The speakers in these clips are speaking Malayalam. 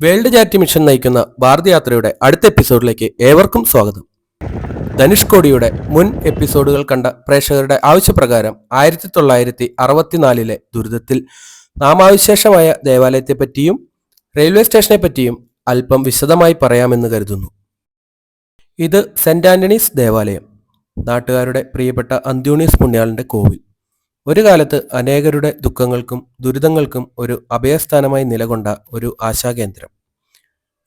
വേൾഡ് ചാരിറ്റി മിഷൻ നയിക്കുന്ന ഭാരത് യാത്രയുടെ അടുത്ത എപ്പിസോഡിലേക്ക് ഏവർക്കും സ്വാഗതം. ധനുഷ്കോടിയുടെ മുൻ എപ്പിസോഡുകൾ കണ്ട പ്രേക്ഷകരുടെ ആവശ്യപ്രകാരം 1964 ദുരിതത്തിൽ നാമാവിശേഷമായ ദേവാലയത്തെപ്പറ്റിയും റെയിൽവേ സ്റ്റേഷനെപ്പറ്റിയും അല്പം വിശദമായി പറയാമെന്ന് കരുതുന്നു. ഇത് സെന്റ് ആന്റണീസ് ദേവാലയം, നാട്ടുകാരുടെ പ്രിയപ്പെട്ട അന്തോണീസ് പുണ്യാളന്റെ കോവിൽ. ഒരു കാലത്ത് അനേകരുടെ ദുഃഖങ്ങൾക്കും ദുരിതങ്ങൾക്കും ഒരു അഭയസ്ഥാനമായി നിലകൊണ്ട ഒരു ആശാകേന്ദ്രം.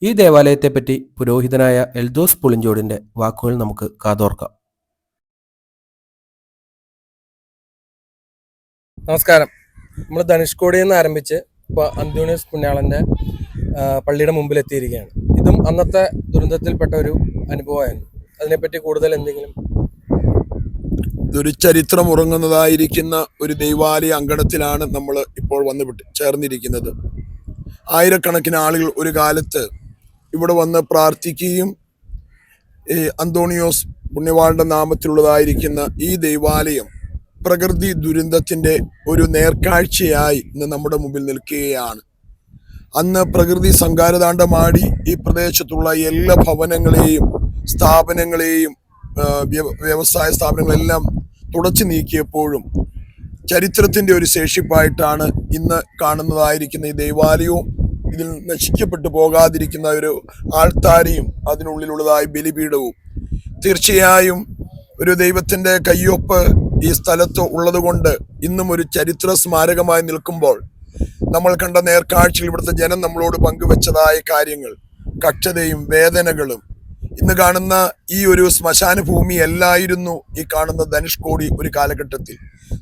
ഈ ദേവാലയത്തെപ്പറ്റി പുരോഹിതനായ എൽദോസ് പുളിഞ്ചോടിന്റെ വാക്കുകൾ നമുക്ക് കാതോർക്കാം. നമസ്കാരം. നമ്മൾ ധനുഷ്കോടിയിൽ നിന്ന് ആരംഭിച്ച് ഇപ്പോൾ അന്തോണീസ് പുണ്യാളന്റെ പള്ളിയുടെ മുമ്പിൽ എത്തിയിരിക്കുകയാണ്. ഇതും അന്നത്തെ ദുരന്തത്തിൽപ്പെട്ട ഒരു അനുഭവമായിരുന്നു. അതിനെപ്പറ്റി കൂടുതൽ എന്തെങ്കിലും? ഇതൊരു ചരിത്രം ഉറങ്ങുന്നതായിരിക്കുന്ന ഒരു ദൈവാലയ അങ്കണത്തിലാണ് നമ്മൾ ഇപ്പോൾ വന്ന് ചേർന്നിരിക്കുന്നത്. ആയിരക്കണക്കിന് ആളുകൾ ഒരു കാലത്ത് ഇവിടെ വന്ന് പ്രാർത്ഥിക്കുകയും അന്തോണിയോസ് പുണ്യവാളുടെ നാമത്തിലുള്ളതായിരിക്കുന്ന ഈ ദൈവാലയം പ്രകൃതി ദുരന്തത്തിൻ്റെ ഒരു നേർക്കാഴ്ചയായി ഇന്ന് നമ്മുടെ മുമ്പിൽ നിൽക്കുകയാണ്. അന്ന് പ്രകൃതി സംഹാരതാണ്ഡമാടി ഈ പ്രദേശത്തുള്ള എല്ലാ ഭവനങ്ങളെയും സ്ഥാപനങ്ങളെയും വ്യവസായ സ്ഥാപനങ്ങളെല്ലാം തുടച്ചു നീക്കിയപ്പോഴും ചരിത്രത്തിൻ്റെ ഒരു ശേഷിപ്പായിട്ടാണ് ഇന്ന് കാണുന്നതായിരിക്കുന്ന ഈ ദൈവാലയവും ഇതിൽ നശിക്കപ്പെട്ടു പോകാതിരിക്കുന്ന ഒരു ആൾത്താരയും അതിനുള്ളിലുള്ളതായ ബലിപീഠവും. തീർച്ചയായും ഒരു ദൈവത്തിൻ്റെ കയ്യൊപ്പ് ഈ സ്ഥലത്ത് ഉള്ളതുകൊണ്ട് ഇന്നും ഒരു ചരിത്ര സ്മാരകമായി നിൽക്കുമ്പോൾ നമ്മൾ കണ്ട നേർക്കാഴ്ചയിൽ ഇവിടുത്തെ ജനം നമ്മളോട് പങ്കുവെച്ചതായ കാര്യങ്ങൾ, കഷ്ടതയും വേദനകളും, ഇന്ന് കാണുന്ന ഈ ഒരു ശ്മശാന ഭൂമി അല്ലായിരുന്നു ഈ കാണുന്ന ധനുഷ്കോടി ഒരു കാലഘട്ടത്തിൽ.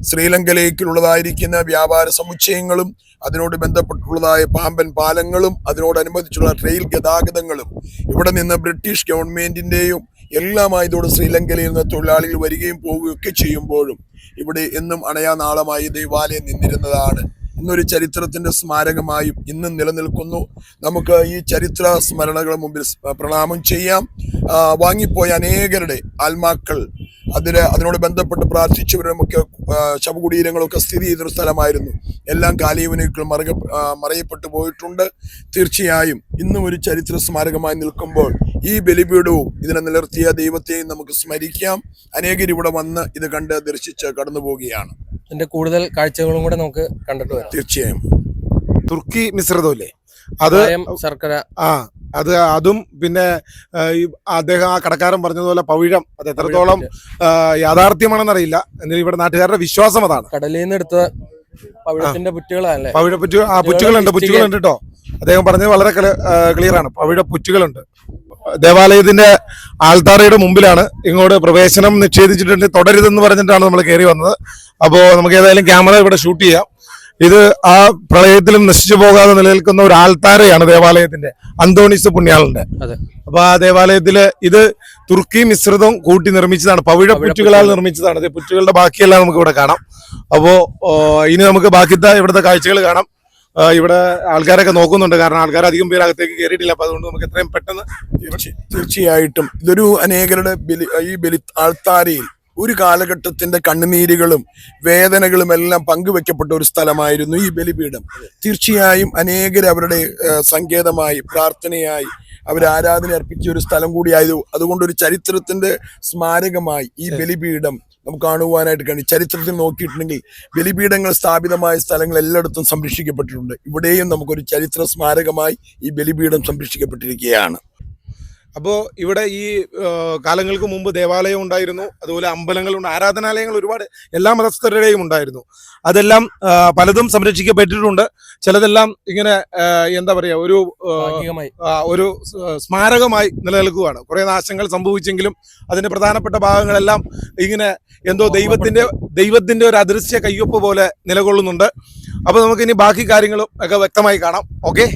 ശ്രീലങ്കയിലേക്കുള്ളതായിരിക്കുന്ന വ്യാപാര സമുച്ചയങ്ങളും അതിനോട് ബന്ധപ്പെട്ടുള്ളതായ പാമ്പൻ പാലങ്ങളും അതിനോടനുബന്ധിച്ചുള്ള റെയിൽ ഗതാഗതങ്ങളും ഇവിടെ നിന്ന് ബ്രിട്ടീഷ് ഗവൺമെന്റിന്റെയും എല്ലാമായതോടെ ശ്രീലങ്കയിൽ നിന്ന് തൊഴിലാളികൾ വരികയും പോവുകയും ഒക്കെ ചെയ്യുമ്പോഴും ഇവിടെ എന്നും അണയാനാളമായി ദൈവാലയം നിന്നിരുന്നതാണ്. ഇന്നൊരു ചരിത്രത്തിന്റെ സ്മാരകമായും ഇന്നും നിലനിൽക്കുന്നു. നമുക്ക് ഈ ചരിത്ര സ്മരണകൾ മുമ്പിൽ പ്രണാമം ചെയ്യാം. വാങ്ങിപ്പോയ അനേകരുടെ ആത്മാക്കൾ അതിനോട് ബന്ധപ്പെട്ട് പ്രാർത്ഥിച്ചവരുമൊക്കെ ശവകുടീരങ്ങളൊക്കെ സ്ഥിതി ചെയ്തൊരു സ്ഥലമായിരുന്നു. എല്ലാം കാലീവനുക്കൾ മറയപ്പെട്ടു പോയിട്ടുണ്ട്. തീർച്ചയായും ഇന്നും ഒരു ചരിത്ര സ്മാരകമായി നിൽക്കുമ്പോൾ ഈ ബലിപീഠവും ഇതിനെ നിലർത്തിയ ദൈവത്തെയും നമുക്ക് സ്മരിക്കാം. അനേകർ ഇവിടെ വന്ന് ഇത് കണ്ട് ദർശിച്ച് കടന്നു പോവുകയാണ്. ഇതിന്റെ കൂടുതൽ കാഴ്ചകളും കൂടെ നമുക്ക് കണ്ടിട്ട് വരാം. തീർച്ചയായും. തുർക്കി മിശ്രിതമില്ലേ, അത് ശർക്കര, അതും പിന്നെ അദ്ദേഹം ആ കടക്കാരൻ പറഞ്ഞതുപോലെ പവിഴം, അത് എത്രത്തോളം യാഥാർത്ഥ്യമാണെന്ന് അറിയില്ല. എന്നാലും ഇവിടെ നാട്ടുകാരുടെ വിശ്വാസം അതാണ്. കടലിൽ നിന്ന് എടുത്ത പവിഴത്തിന്റെ പുറ്റുകളുണ്ട് കേട്ടോ. അദ്ദേഹം പറഞ്ഞത് വളരെ ക്ലിയർ ആണ്. പവിഴ പുറ്റുകളുണ്ട്. ദേവാലയത്തിന്റെ ആൾത്താറയുടെ മുമ്പിലാണ്. ഇങ്ങോട്ട് പ്രവേശനം നിഷേധിച്ചിട്ടുണ്ട്, തുടരുതെന്ന് പറഞ്ഞിട്ടാണ് നമ്മൾ കയറി വന്നത്. അപ്പോൾ നമുക്ക് ഏതായാലും ക്യാമറ ഇവിടെ ഷൂട്ട് ചെയ്യാം. ഇത് ആ പ്രളയത്തിലും നശിച്ചു പോകാതെ നിലനിൽക്കുന്ന ഒരു ആൾത്താരയാണ് ദേവാലയത്തിന്റെ, അന്തോണീസ് പുണ്യാളന്റെ. അപ്പൊ ആ ദേവാലയത്തില് ഇത് തുർക്കി മിശ്രിതം കൂട്ടി നിർമ്മിച്ചതാണ്, പവിഴ പുറ്റുകളാൽ നിർമ്മിച്ചതാണ്. ഇത് പുറ്റുകളുടെ ബാക്കിയെല്ലാം നമുക്ക് ഇവിടെ കാണാം. അപ്പോ ഇനി നമുക്ക് ബാക്കിത്തെ ഇവിടുത്തെ കാഴ്ചകൾ കാണാം. ഇവിടെ ആൾക്കാരൊക്കെ നോക്കുന്നുണ്ട്, കാരണം ആൾക്കാർ അധികം പേര് അകത്തേക്ക് കയറിയിട്ടില്ല. അപ്പൊ അതുകൊണ്ട് നമുക്ക് എത്രയും പെട്ടെന്ന് തീർച്ചയായിട്ടും ഇതൊരു അനേകരുടെ ഈ ബലി ആൾത്താരയിൽ ഒരു കാലഘട്ടത്തിന്റെ കണ്ണുനീരുകളും വേദനകളും എല്ലാം പങ്കുവെക്കപ്പെട്ട ഒരു സ്ഥലമായിരുന്നു ഈ ബലിപീഠം. തീർച്ചയായും അനേകർ അവരുടെ സങ്കേതമായി, പ്രാർത്ഥനയായി, അവർ ആരാധന അർപ്പിച്ച ഒരു സ്ഥലം കൂടിയായത്. അതുകൊണ്ടൊരു ചരിത്രത്തിന്റെ സ്മാരകമായി ഈ ബലിപീഠം നമുക്ക് കാണുവാനായിട്ട് കഴിയും. ചരിത്രത്തിൽ നോക്കിയിട്ടുണ്ടെങ്കിൽ ബലിപീഠങ്ങൾ സ്ഥാപിതമായ സ്ഥലങ്ങൾ എല്ലായിടത്തും സംരക്ഷിക്കപ്പെട്ടിട്ടുണ്ട്. ഇവിടെയും നമുക്കൊരു ചരിത്ര സ്മാരകമായി ഈ ബലിപീഠം സംരക്ഷിക്കപ്പെട്ടിരിക്കുകയാണ്. അപ്പോൾ ഇവിടെ ഈ കാലങ്ങൾക്ക് മുമ്പ് ദേവാലയം ഉണ്ടായിരുന്നു, അതുപോലെ അമ്പലങ്ങളുണ്ട്, ആരാധനാലയങ്ങൾ ഒരുപാട് എല്ലാ മതസ്ഥരുടെയും ഉണ്ടായിരുന്നു. അതെല്ലാം പലതും സംരക്ഷിക്കപ്പെട്ടിട്ടുണ്ട്. ചിലതെല്ലാം ഇങ്ങനെ എന്താ പറയുക, ഒരു സ്മാരകമായി നിലനിൽക്കുകയാണ്. കുറേ നാശങ്ങൾ സംഭവിച്ചെങ്കിലും അതിന്റെ പ്രധാനപ്പെട്ട ഭാഗങ്ങളെല്ലാം ഇങ്ങനെ എന്തോ ദൈവത്തിന്റെ ഒരു അദൃശ്യ കയ്യൊപ്പ് പോലെ നിലകൊള്ളുന്നുണ്ട്. അപ്പോൾ നമുക്കിനി ബാക്കി കാര്യങ്ങളും ഒക്കെ വ്യക്തമായി കാണാം. ഓക്കെ.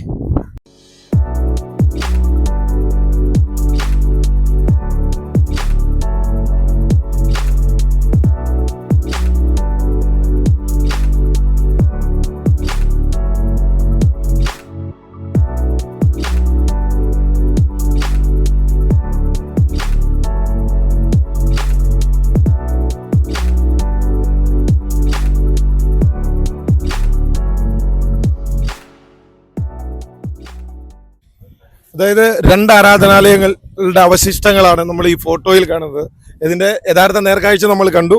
അതായത് 2 ആരാധനാലയങ്ങളുടെ അവശിഷ്ടങ്ങളാണ് നമ്മൾ ഈ ഫോട്ടോയിൽ കാണുന്നത്. ഇതിന്റെ യഥാർത്ഥ നേർക്കാഴ്ച നമ്മൾ കണ്ടു.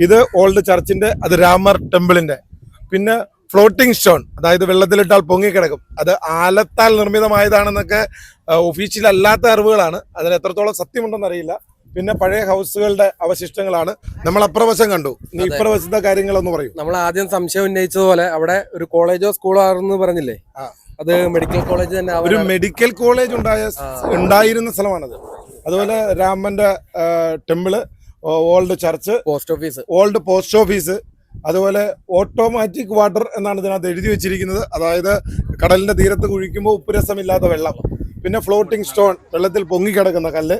ഇത് ഓൾഡ് ചർച്ചിന്റെ, അത് രാമർ ടെമ്പിളിന്റെ. പിന്നെ ഫ്ലോട്ടിംഗ് സ്റ്റോൺ, അതായത് വെള്ളത്തിലിട്ടാൽ പൊങ്ങിക്കിടക്കും, അത് ആലത്താൽ നിർമ്മിതമായതാണെന്നൊക്കെ ഒഫീഷ്യൽ അല്ലാത്ത അറിവുകളാണ്. അതിന് എത്രത്തോളം സത്യമുണ്ടെന്ന് അറിയില്ല. പിന്നെ പഴയ ഹൗസുകളുടെ അവശിഷ്ടങ്ങളാണ്. നമ്മൾ അപ്രവശം കണ്ടു. ഇനി ഇപ്രവശത്തെ കാര്യങ്ങളൊന്ന് പറയൂ. നമ്മൾ ആദ്യം സംശയം ഉന്നയിച്ചതുപോലെ അവിടെ ഒരു കോളേജോ സ്കൂളോ ആണെന്ന് പറഞ്ഞില്ലേ, അത് മെഡിക്കൽ കോളേജ് തന്നെ. ഒരു മെഡിക്കൽ കോളേജ് ഉണ്ടായിരുന്ന സ്ഥലമാണത്. അതുപോലെ രാമന്റെ temple, old church, old post office, അതുപോലെ ഓട്ടോമാറ്റിക് വാട്ടർ എന്നാണ് ഇതിനകത്ത് എഴുതി വെച്ചിരിക്കുന്നത്. അതായത് കടലിന്റെ തീരത്ത് കുഴിക്കുമ്പോൾ ഉപ്പുരസമില്ലാത്ത വെള്ളം. പിന്നെ ഫ്ലോട്ടിംഗ് സ്റ്റോൺ, വെള്ളത്തിൽ പൊങ്ങിക്കിടക്കുന്ന കല്ല്.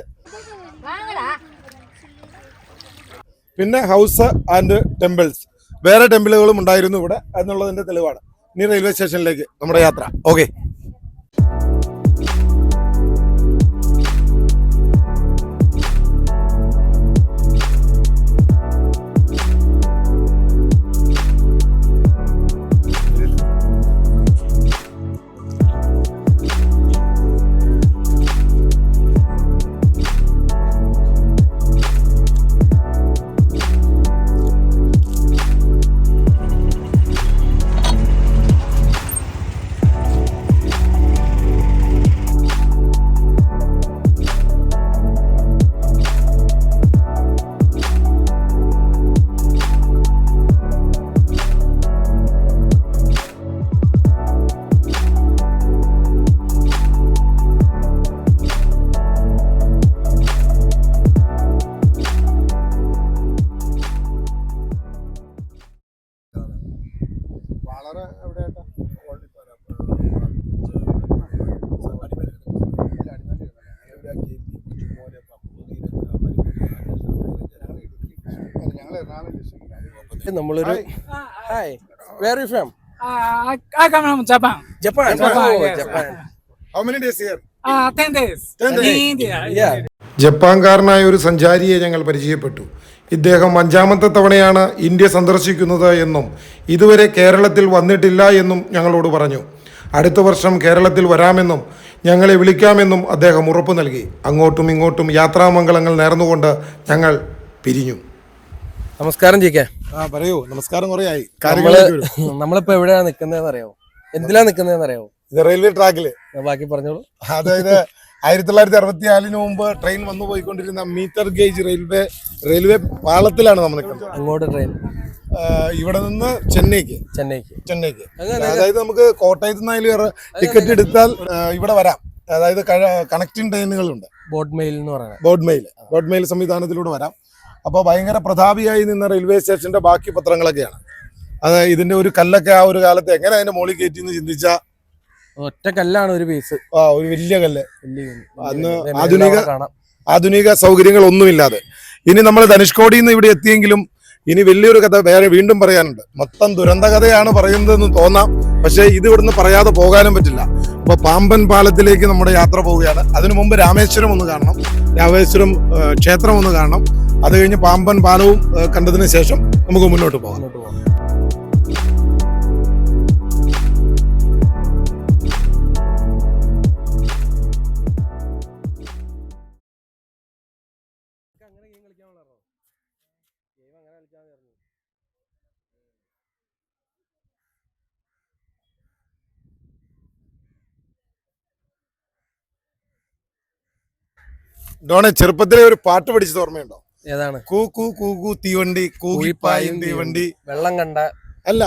പിന്നെ ഹൗസ് ആൻഡ് ടെമ്പിൾസ്, വേറെ ടെമ്പിളുകളും ഉണ്ടായിരുന്നു ഇവിടെ എന്നുള്ളതിന്റെ തെളിവാണ്. ഇനി റെയിൽവേ സ്റ്റേഷനിലേക്ക് നമ്മുടെ യാത്ര. ഓക്കെ. നമ്മളൊരു hi, where you from? I come from Japan. Japan. Yes. Japan. How many days here? 10 days. 10 days. In India. Yeah. ജപ്പാൻകാരനായ ഒരു സഞ്ചാരിയെ ഞങ്ങൾ പരിചയപ്പെട്ടു. ഇദ്ദേഹം 5ാമത്തെ തവണയാണ് ഇന്ത്യ സന്ദർശിക്കുന്നത് എന്നും ഇതുവരെ കേരളത്തിൽ വന്നിട്ടില്ല എന്നും ഞങ്ങളോട് പറഞ്ഞു. അടുത്ത വർഷം കേരളത്തിൽ വരാമെന്നും ഞങ്ങളെ വിളിക്കാമെന്നും അദ്ദേഹം ഉറപ്പു നൽകി. അങ്ങോട്ടും ഇങ്ങോട്ടും യാത്രാമംഗളങ്ങൾ നേർന്നുകൊണ്ട് ഞങ്ങൾ പിരിഞ്ഞു. നമസ്കാരം ജിക്കെ. പറയൂ. നമസ്കാരം. കുറേയായി. നമ്മളിപ്പോ എവിടെയാണ് നിൽക്കുന്നതെന്ന് അറിയാവോ? എന്തിലാ നിൽക്കുന്നതെന്ന് അറിയാവോ? ഇത് റെയിൽവേ ട്രാക്കില്. ബാക്കി പറഞ്ഞോളൂ. അതായത് 1964 മുമ്പ് ട്രെയിൻ വന്നു പോയിക്കൊണ്ടിരുന്ന മീറ്റർ ഗേജ് റെയിൽവേ പാളത്തിലാണ് നമ്മൾ നിൽക്കുന്നത്. അങ്ങോട്ട് ട്രെയിൻ ഇവിടെ നിന്ന് ചെന്നൈക്ക്. അതായത് നമുക്ക് കോട്ടയത്ത് നിന്നായാലും ടിക്കറ്റ് എടുത്താൽ ഇവിടെ വരാം. അതായത് കണക്റ്റിംഗ് ട്രെയിനുകളുണ്ട്. ബോട്ട് മെയിൽ എന്ന് പറയുന്നത്. ബോട്ട് മെയിൽ സംവിധാനത്തിലൂടെ വരാം. അപ്പോൾ ഭയങ്കര പ്രതാപിയായി നിന്ന റെയിൽവേ സ്റ്റേഷന്റെ ബാക്കി പത്രങ്ങളൊക്കെയാണ്. അതായത് ഇതിന്റെ ഒരു കല്ലൊക്കെ ആ ഒരു കാലത്ത് എങ്ങനെ അതിന്റെ മോളിൽ കയറ്റി എന്ന് ചിന്തിച്ചാൽ, ഒറ്റ കല്ലാണ് ഒരു പീസ്. ഒരു വലിയ കല്ല്. അന്ന് ആധുനിക സൗകര്യങ്ങളൊന്നുമില്ലാതെ. ഇനി നമ്മൾ ധനുഷ്കോടിയിൽ നിന്ന് ഇവിടെ എത്തിയെങ്കിലും ഇനി വലിയൊരു കഥ വേറെ വീണ്ടും പറയാനുണ്ട്. മൊത്തം ദുരന്ത കഥയാണ് പറയുന്നതെന്ന് തോന്നാം, പക്ഷേ ഇത് ഇവിടുന്ന് പറയാതെ പോകാനും പറ്റില്ല. അപ്പൊ പാമ്പൻ പാലത്തിലേക്ക് നമ്മുടെ യാത്ര പോവുകയാണ്. അതിനു മുമ്പ് രാമേശ്വരം ഒന്ന് കാണണം, രാമേശ്വരം ക്ഷേത്രം ഒന്ന് കാണണം. അത് കഴിഞ്ഞ് പാമ്പൻ പാലവും കണ്ടതിന് ശേഷം നമുക്ക് മുന്നോട്ട് പോകാം. ഡോണെ, ചെറുപ്പത്തിലെ ഒരു പാട്ട് പഠിച്ചത് ഓർമ്മയുണ്ടോ? ഏതാണ്? കൂ കൂ കൂ കൂ തീവണ്ടി, കൂകിപ്പായും തീവണ്ടി. വെള്ളം കണ്ട അല്ല,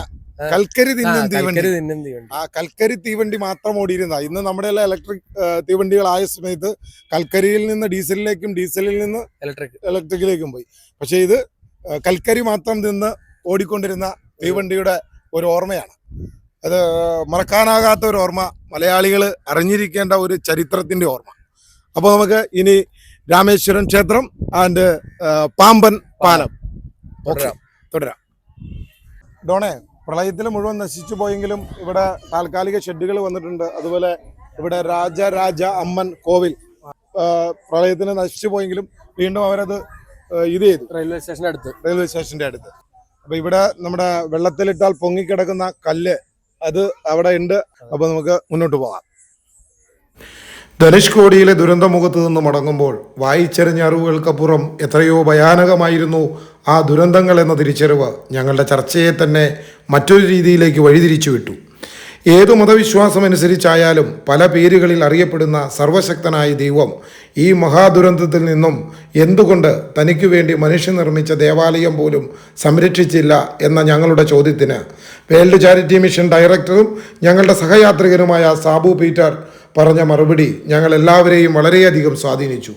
കൽക്കരി തിന്നും തീവണ്ടി. തീവണ്ടി. ആ കൽക്കരി തീവണ്ടി മാത്രം ഓടിയിരുന്ന. ഇന്ന് നമ്മുടെ എല്ലാം ഇലക്ട്രിക് തീവണ്ടികളായ സമയത്ത് കൽക്കരിയിൽ നിന്ന് ഡീസലിലേക്കും, ഡീസലിൽ നിന്ന് ഇലക്ട്രിക്കിലേക്കും പോയി. പക്ഷെ ഇത് കൽക്കരി മാത്രം നിന്ന് ഓടിക്കൊണ്ടിരുന്ന തീവണ്ടിയുടെ ഒരു ഓർമ്മയാണ്. അത് മറക്കാനാകാത്ത ഒരു ഓർമ്മ, മലയാളികൾ അറിഞ്ഞിരിക്കേണ്ട ഒരു ചരിത്രത്തിന്റെ ഓർമ്മ. അപ്പോൾ നമുക്ക് ഇനി രാമേശ്വരം ക്ഷേത്രം ആൻഡ് പാമ്പൻ പാലം തുടരാം. ഡോണെ, പ്രളയത്തിൽ മുഴുവൻ നശിച്ചു പോയെങ്കിലും ഇവിടെ താൽക്കാലിക ഷെഡുകൾ വന്നിട്ടുണ്ട്. അതുപോലെ ഇവിടെ രാജ അമ്മൻ കോവിൽ പ്രളയത്തിന് നശിച്ചു പോയെങ്കിലും വീണ്ടും അവരത് ഇത് ചെയ്തു. റെയിൽവേ സ്റ്റേഷന്റെ അടുത്ത്. അപ്പൊ ഇവിടെ നമ്മുടെ വെള്ളത്തിലിട്ടാൽ പൊങ്ങിക്കിടക്കുന്ന കല്ല് അത് അവിടെ ഉണ്ട്. അപ്പൊ നമുക്ക് മുന്നോട്ട് പോകാം. ധനുഷ്കോടിയിലെ ദുരന്തമുഖത്ത് നിന്ന് മടങ്ങുമ്പോൾ വായിച്ചെറിഞ്ഞ അറിവുകൾക്കപ്പുറം എത്രയോ ഭയാനകമായിരുന്നു ആ ദുരന്തങ്ങൾ എന്ന തിരിച്ചറിവ് ഞങ്ങളുടെ ചർച്ചയെ തന്നെ മറ്റൊരു രീതിയിലേക്ക് വഴിതിരിച്ചു വിട്ടു. ഏതു മതവിശ്വാസമനുസരിച്ചായാലും പല പേരുകളിൽ അറിയപ്പെടുന്ന സർവശക്തനായ ദൈവം ഈ മഹാദുരന്തത്തിൽ നിന്നും എന്തുകൊണ്ട് തനിക്ക് വേണ്ടി മനുഷ്യൻ നിർമ്മിച്ച ദേവാലയം പോലും സംരക്ഷിച്ചില്ല എന്ന ഞങ്ങളുടെ ചോദ്യത്തിന് വേൾഡ് ചാരിറ്റി മിഷൻ ഡയറക്ടറും ഞങ്ങളുടെ സഹയാത്രികനുമായ സാബു പീറ്റർ പറഞ്ഞ മറുപടി ഞങ്ങൾ എല്ലാവരെയും വളരെയധികം സ്വാധീനിച്ചു.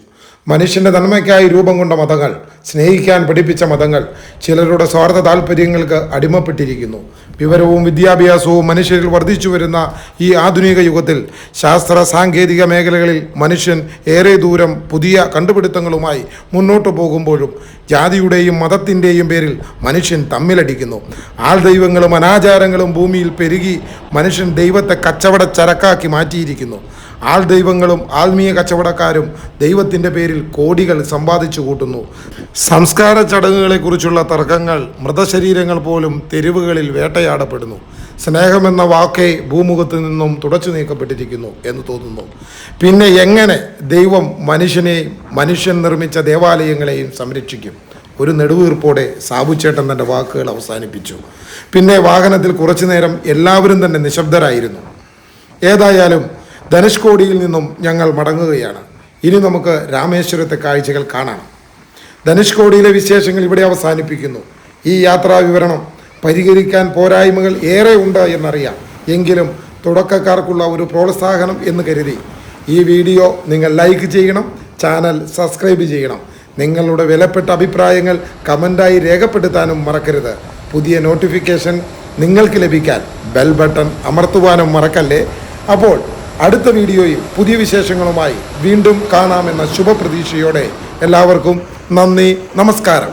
മനുഷ്യൻ്റെ നന്മയ്ക്കായി രൂപം കൊണ്ട മതങ്ങൾ, സ്നേഹിക്കാൻ പഠിപ്പിച്ച മതങ്ങൾ ചിലരുടെ സ്വാർത്ഥ താല്പര്യങ്ങൾക്ക് അടിമപ്പെട്ടിരിക്കുന്നു. വിവരവും വിദ്യാഭ്യാസവും മനുഷ്യരിൽ വർദ്ധിച്ചു വരുന്ന ഈ ആധുനിക യുഗത്തിൽ ശാസ്ത്ര സാങ്കേതിക മേഖലകളിൽ മനുഷ്യൻ ഏറെ ദൂരം പുതിയ കണ്ടുപിടുത്തങ്ങളുമായി മുന്നോട്ട് പോകുമ്പോഴും ജാതിയുടെയും മതത്തിൻ്റെയും പേരിൽ മനുഷ്യൻ തമ്മിലടിക്കുന്നു. ആൾ ദൈവങ്ങളും അനാചാരങ്ങളും ഭൂമിയിൽ പെരുകി മനുഷ്യൻ ദൈവത്തെ കച്ചവട ചരക്കാക്കി മാറ്റിയിരിക്കുന്നു. ആൾ ദൈവങ്ങളും ആത്മീയ കച്ചവടക്കാരും ദൈവത്തിൻ്റെ പേരിൽ കോടികൾ സമ്പാദിച്ചു കൂട്ടുന്നു. സംസ്കാര ചടങ്ങുകളെക്കുറിച്ചുള്ള തർക്കങ്ങൾ, മൃതശരീരങ്ങൾ പോലും തെരുവുകളിൽ വേട്ടയാടപ്പെടുന്നു. സ്നേഹമെന്ന വാക്കേ ഭൂമുഖത്ത് നിന്നും തുടച്ചു നീക്കപ്പെട്ടിരിക്കുന്നു എന്ന് തോന്നുന്നു. പിന്നെ എങ്ങനെ ദൈവം മനുഷ്യനെയും മനുഷ്യൻ നിർമ്മിച്ച ദേവാലയങ്ങളെയും സംരക്ഷിക്കും? ഒരു നെടുവീർപ്പോടെ സാബുച്ചേട്ടൻ തൻ്റെ വാക്കുകൾ അവസാനിപ്പിച്ചു. പിന്നെ വാഹനത്തിൽ കുറച്ചു നേരം എല്ലാവരും തന്നെ നിശബ്ദരായിരുന്നു. ഏതായാലും ധനുഷ്കോടിയിൽ നിന്നും ഞങ്ങൾ മടങ്ങുകയാണ്. ഇനി നമുക്ക് രാമേശ്വരത്തെ കാഴ്ചകൾ കാണാം. ധനുഷ്കോടിയിലെ വിശേഷങ്ങൾ ഇവിടെ അവസാനിപ്പിക്കുന്നു. ഈ യാത്രാ വിവരണം പരിഹരിക്കാൻ പോരായ്മകൾ ഏറെ ഉണ്ട് എന്നറിയാം. എങ്കിലും തുടക്കക്കാർക്കുള്ള ഒരു പ്രോത്സാഹനം എന്ന് കരുതി ഈ വീഡിയോ നിങ്ങൾ ലൈക്ക് ചെയ്യണം, ചാനൽ സബ്സ്ക്രൈബ് ചെയ്യണം. നിങ്ങളുടെ വിലപ്പെട്ട അഭിപ്രായങ്ങൾ കമൻ്റായി രേഖപ്പെടുത്താനും മറക്കരുത്. പുതിയ നോട്ടിഫിക്കേഷൻ നിങ്ങൾക്ക് ലഭിക്കാൻ ബെൽ ബട്ടൺ അമർത്തുവാനും മറക്കല്ലേ. അപ്പോൾ അടുത്ത വീഡിയോയിൽ പുതിയ വിശേഷങ്ങളുമായി വീണ്ടും കാണാമെന്ന ശുഭപ്രതീക്ഷയോടെ എല്ലാവർക്കും നന്ദി, നമസ്കാരം.